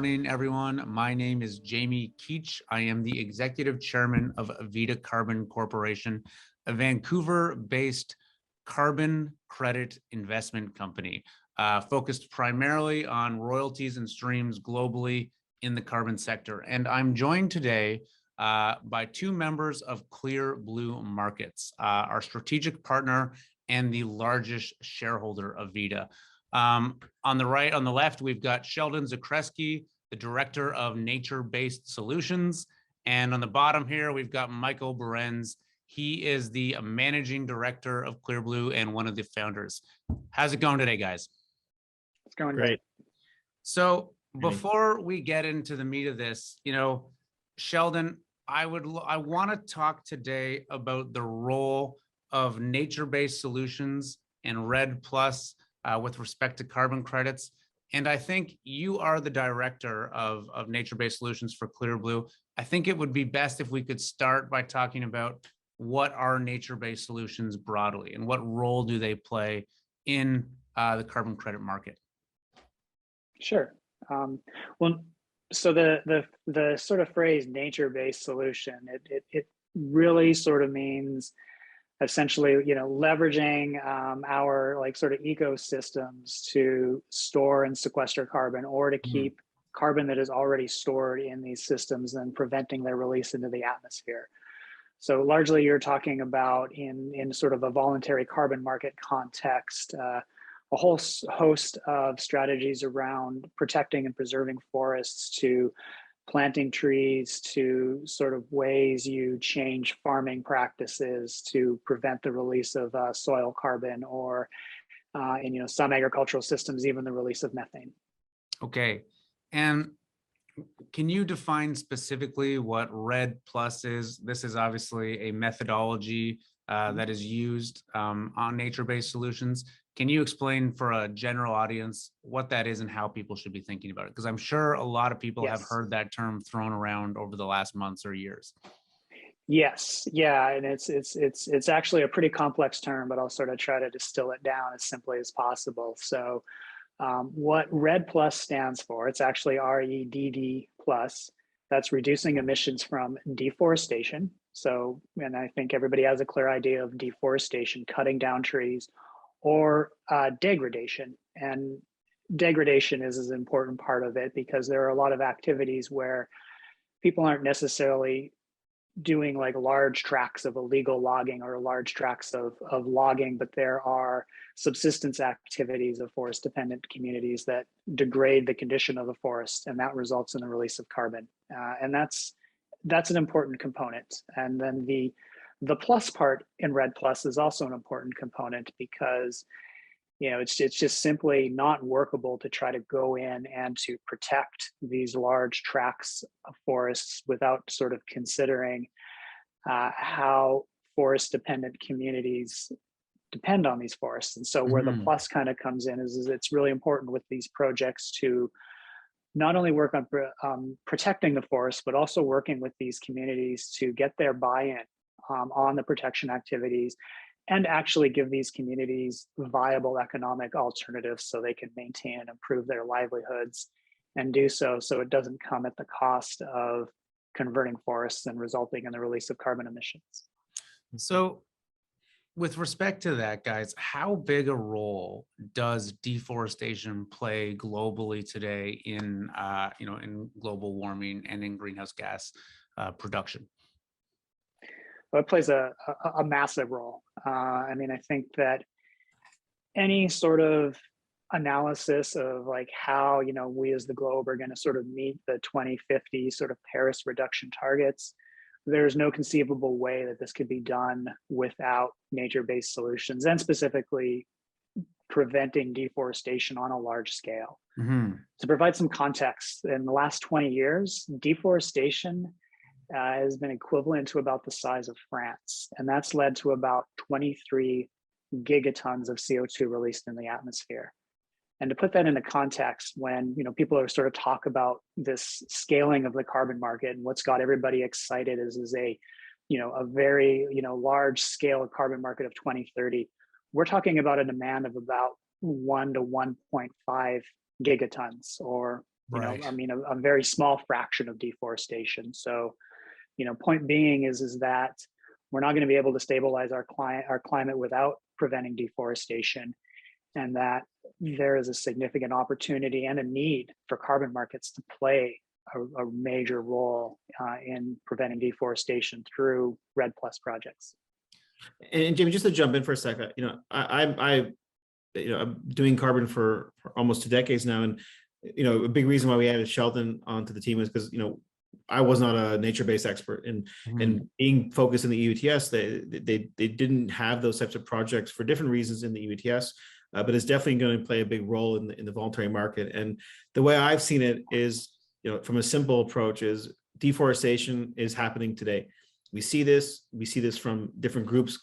morning, everyone. My name is Jamie Keech. I am the executive chairman of Vida Carbon Corporation, a Vancouver-based carbon credit investment company focused primarily on royalties and streams globally in the carbon sector. And I'm joined today by two members of ClearBlue Markets, our strategic partner and the largest shareholder of Vida. On the left, we've got Sheldon Zakreski, the director of nature-based solutions. And on the bottom here, we've got Michael Berends. He is the managing director of ClearBlue and one of the founders. How's it going today, guys? It's going great. So before we get into the meat of this, Sheldon, I want to talk today about the role of nature-based solutions and REDD+ with respect to carbon credits. And I think you are the director of nature-based solutions for ClearBlue. I think it would be best if we could start by talking about what are nature-based solutions broadly and what role do they play in the carbon credit market? Sure. Well, so the sort of phrase nature-based solution, it really sort of means essentially, leveraging our sort of ecosystems to store and sequester carbon, or to keep carbon that is already stored in these systems and preventing their release into the atmosphere. So largely you're talking about in sort of a voluntary carbon market context, a whole host of strategies around protecting and preserving forests, to planting trees, to sort of ways you change farming practices to prevent the release of soil carbon, or in some agricultural systems, even the release of methane. Okay, and can you define specifically what REDD+ is? This is obviously a methodology that is used on nature-based solutions. Can you explain for a general audience what that is and how people should be thinking about it? Because I'm sure a lot of people have heard that term thrown around over the last months or years. Yes, yeah, and it's actually a pretty complex term, but I'll sort of try to distill it down as simply as possible. So what REDD+ stands for, it's actually REDD+. That's reducing emissions from deforestation. So, and I think everybody has a clear idea of deforestation, cutting down trees, or degradation. And degradation is an important part of it, because there are a lot of activities where people aren't necessarily doing large tracts of illegal logging or large tracts of logging, but there are subsistence activities of forest dependent communities that degrade the condition of the forest, and that results in the release of carbon. And that's an important component. And then the plus part in REDD+ is also an important component, because it's just simply not workable to try to go in and to protect these large tracts of forests without sort of considering how forest dependent communities depend on these forests. And so where the plus kind of comes in is it's really important with these projects to not only work on protecting the forest, but also working with these communities to get their buy-in on the protection activities, and actually give these communities viable economic alternatives so they can maintain and improve their livelihoods, and do so it doesn't come at the cost of converting forests and resulting in the release of carbon emissions. So with respect to that, guys, how big a role does deforestation play globally today in in global warming and in greenhouse gas production? Well, it plays a massive role. I mean, I think that any sort of analysis of how we as the globe are going to sort of meet the 2050 sort of Paris reduction targets, there's no conceivable way that this could be done without nature-based solutions, and specifically preventing deforestation on a large scale. To provide some context, in the last 20 years, deforestation has been equivalent to about the size of France, and that's led to about 23 gigatons of CO2 released in the atmosphere. And to put that into context, when people are sort of talk about this scaling of the carbon market, and what's got everybody excited is a very large scale carbon market of 2030, we're talking about a demand of about 1 to 1.5 gigatons, or Right. I mean, a very small fraction of deforestation. So, point being is that we're not going to be able to stabilize our climate without preventing deforestation, and that there is a significant opportunity and a need for carbon markets to play a major role in preventing deforestation through REDD+ projects. And Jamie, just to jump in for a second, I'm doing carbon for almost 2 decades now, and a big reason why we added Sheldon onto the team is because I was not a nature-based expert, and being focused in the EUTS, they didn't have those types of projects for different reasons in the EUTS, but it's definitely going to play a big role in the voluntary market. And the way I've seen it is, from a simple approach, is deforestation is happening today. We see this from different groups,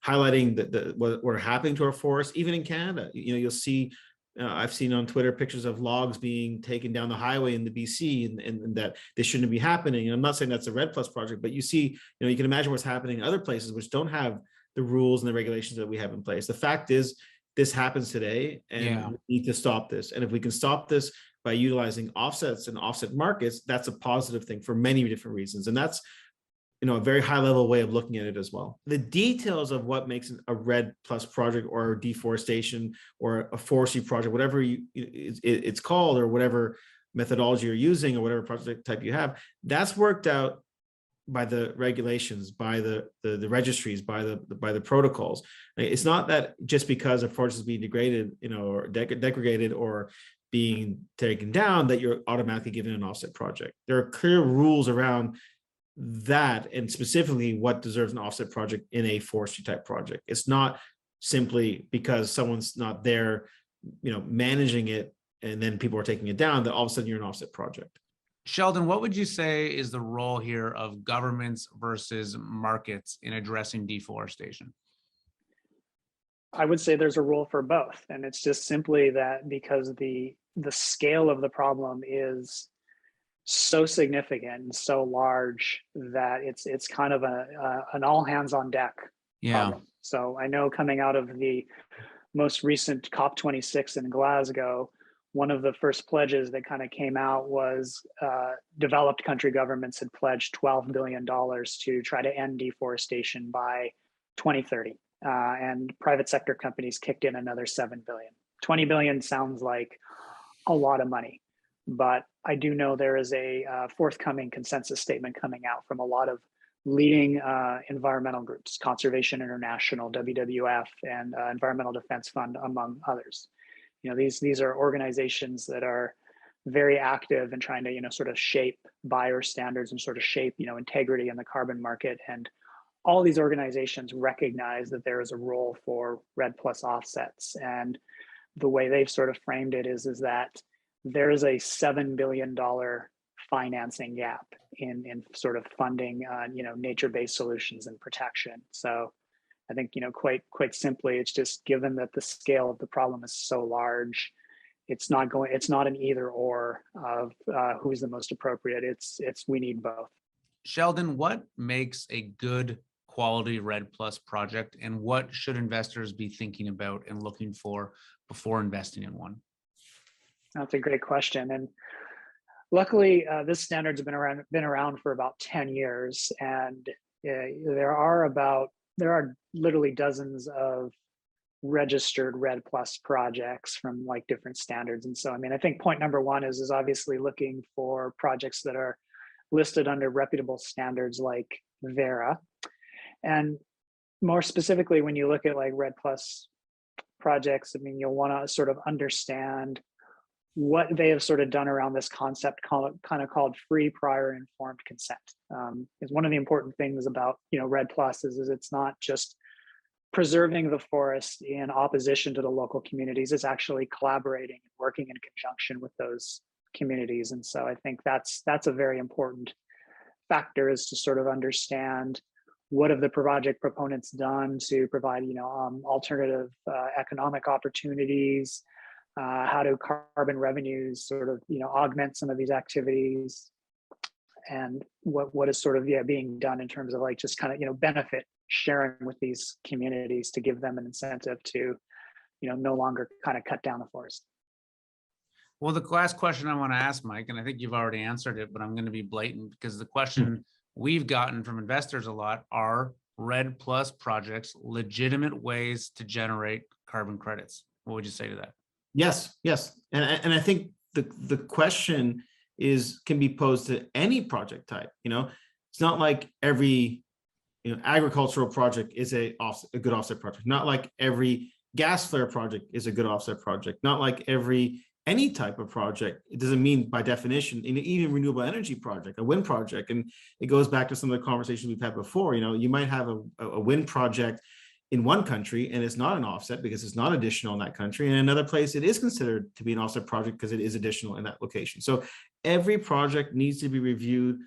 highlighting what happening to our forests, even in Canada. You'll see, I've seen on Twitter pictures of logs being taken down the highway in the BC, and that they shouldn't be happening. And I'm not saying that's a REDD+ project, but you see, you can imagine what's happening in other places which don't have the rules and the regulations that we have in place. The fact is, this happens today, and we need to stop this. And if we can stop this by utilizing offsets and offset markets, that's a positive thing for many different reasons. And that's a very high level way of looking at it as well. The details of what makes a REDD+ project or a deforestation or a forestry project, whatever it's called, or whatever methodology you're using or whatever project type you have, that's worked out by the regulations, by the registries, by the protocols. It's not that just because a forest is being degraded, or degraded or being taken down, that you're automatically given an offset project. There are clear rules around that, and specifically what deserves an offset project in a forestry type project. It's not simply because someone's not there, managing it, and then people are taking it down, that all of a sudden you're an offset project. Sheldon, what would you say is the role here of governments versus markets in addressing deforestation? I would say there's a role for both, and it's just simply that because the scale of the problem is so significant and so large that it's kind of an all hands on deck problem. So I know, coming out of the most recent COP26 in Glasgow, one of the first pledges that kind of came out was developed country governments had pledged $12 billion to try to end deforestation by 2030. And private sector companies kicked in another 7 billion. 20 billion sounds like a lot of money, but I do know there is a forthcoming consensus statement coming out from a lot of leading environmental groups, Conservation International, WWF, and Environmental Defense Fund, among others. These are organizations that are very active in trying to, sort of shape buyer standards and sort of shape, integrity in the carbon market. And all these organizations recognize that there is a role for REDD+ offsets. And the way they've sort of framed it is that there is a $7 billion financing gap in sort of funding, nature-based solutions and protection. So I think, quite simply, it's just, given that the scale of the problem is so large, it's not an either or of who's the most appropriate. It's we need both. Sheldon, what makes a good quality REDD+ project, and what should investors be thinking about and looking for before investing in one? That's a great question. And luckily, this standard's been around for about 10 years, and there are literally dozens of registered REDD+ projects from different standards. And so, I think point number one is obviously looking for projects that are listed under reputable standards like Verra. And more specifically, when you look at REDD+ projects, you'll want to sort of understand what they have sort of done around this concept called free, prior, informed consent. Is one of the important things about REDD+ is it's not just preserving the forest in opposition to the local communities. It's actually collaborating and working in conjunction with those communities. And so I think that's a very important factor, is to sort of understand what have the project proponents done to provide alternative economic opportunities. How do carbon revenues sort of augment some of these activities, and what is sort of being done in terms of just kind of benefit sharing with these communities to give them an incentive to no longer kind of cut down the forest. Well, the last question I want to ask, Mike, and I think you've already answered it, but I'm going to be blatant because the question we've gotten from investors a lot are REDD plus projects legitimate ways to generate carbon credits? What would you say to that? Yes, yes. And I think the question can be posed to any project type. It's not like every agricultural project is a good offset project. Not like every gas flare project is a good offset project. Not like any type of project. It doesn't mean by definition, even renewable energy project, a wind project. And it goes back to some of the conversations we've had before. You might have a wind project in one country and it's not an offset because it's not additional in that country. And in another place, it is considered to be an offset project because it is additional in that location. So every project needs to be reviewed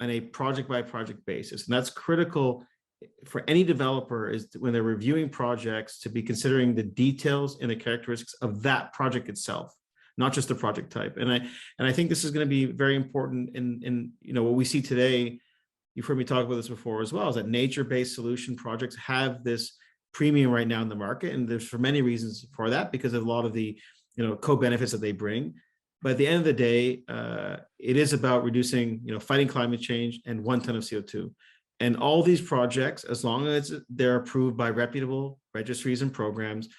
on a project by project basis. And that's critical for any developer is when they're reviewing projects to be considering the details and the characteristics of that project itself, not just the project type. And I think this is going to be very important in what we see today. You've heard me talk about this before as well, is that nature-based solution projects have this premium right now in the market. And there's for many reasons for that, because of a lot of the co-benefits that they bring. But at the end of the day, it is about reducing, fighting climate change and 1 ton of CO2. And all these projects, as long as they're approved by reputable registries and programs,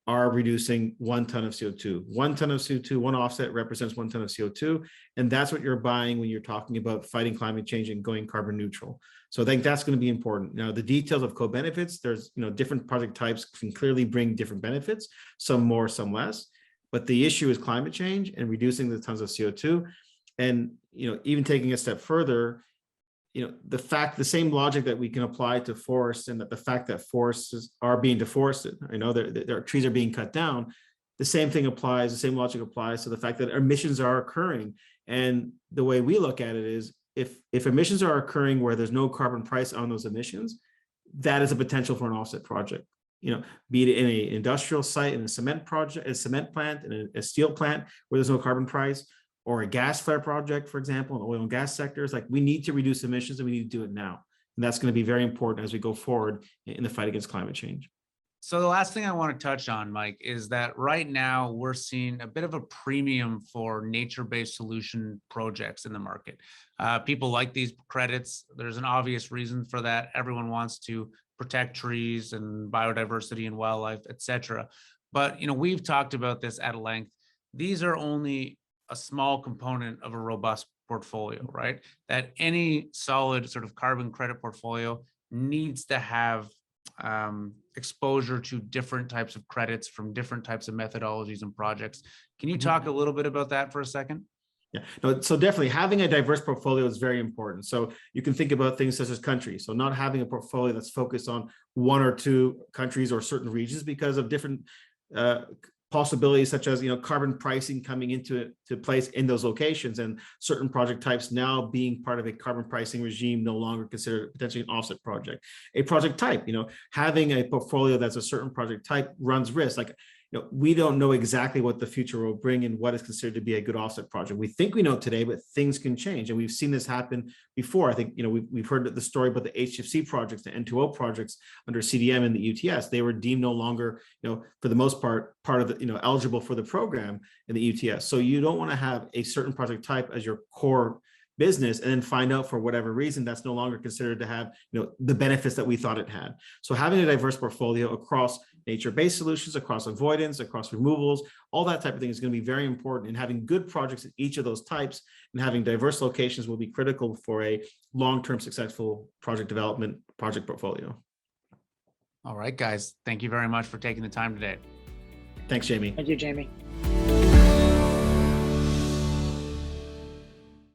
are reducing 1 ton of CO2. 1 ton of CO2, one offset represents 1 ton of CO2. And that's what you're buying when you're talking about fighting climate change and going carbon neutral. So I think that's going to be important. Now, the details of co-benefits, there's, different project types can clearly bring different benefits, some more, some less. But the issue is climate change and reducing the tons of CO2. And, even taking a step further, the same logic that we can apply to forests, and that the fact that forests are being deforested, I know their trees are being cut down. The same thing applies, the same logic applies to the fact that emissions are occurring. And the way we look at it is if emissions are occurring where there's no carbon price on those emissions, that is a potential for an offset project. Be it in an industrial site, in a cement project, a cement plant, in a steel plant where there's no carbon price, or a gas flare project, for example, in the oil and gas sectors. Like, we need to reduce emissions and we need to do it now. And that's going to be very important as we go forward in the fight against climate change. So the last thing I want to touch on, Mike, is that right now we're seeing a bit of a premium for nature-based solution projects in the market. People like these credits. There's an obvious reason for that. Everyone wants to protect trees and biodiversity and wildlife, et cetera. But, we've talked about this at length. These are only a small component of a robust portfolio, right? That any solid sort of carbon credit portfolio needs to have exposure to different types of credits from different types of methodologies and projects. Can you talk a little bit about that for a second? Yeah, no, so definitely having a diverse portfolio is very important. So you can think about things such as countries. So not having a portfolio that's focused on 1 or 2 countries or certain regions because of different possibilities, such as carbon pricing coming into place in those locations, and certain project types now being part of a carbon pricing regime no longer considered potentially an offset project. A project type, having a portfolio that's a certain project type runs risk. Like, we don't know exactly what the future will bring and what is considered to be a good offset project. We think we know today, but things can change. And we've seen this happen before. I think, we've heard the story about the HFC projects, the N2O projects under CDM and the UTS. They were deemed no longer, for the most part of the, eligible for the program in the UTS. So you don't want to have a certain project type as your core business and then find out for whatever reason that's no longer considered to have the benefits that we thought it had. So having a diverse portfolio across nature-based solutions, across avoidance, across removals, all that type of thing is going to be very important. And having good projects in each of those types and having diverse locations will be critical for a long-term successful project development project portfolio. All right, guys, thank you very much for taking the time today. Thanks, Jamie. Thank you, Jamie.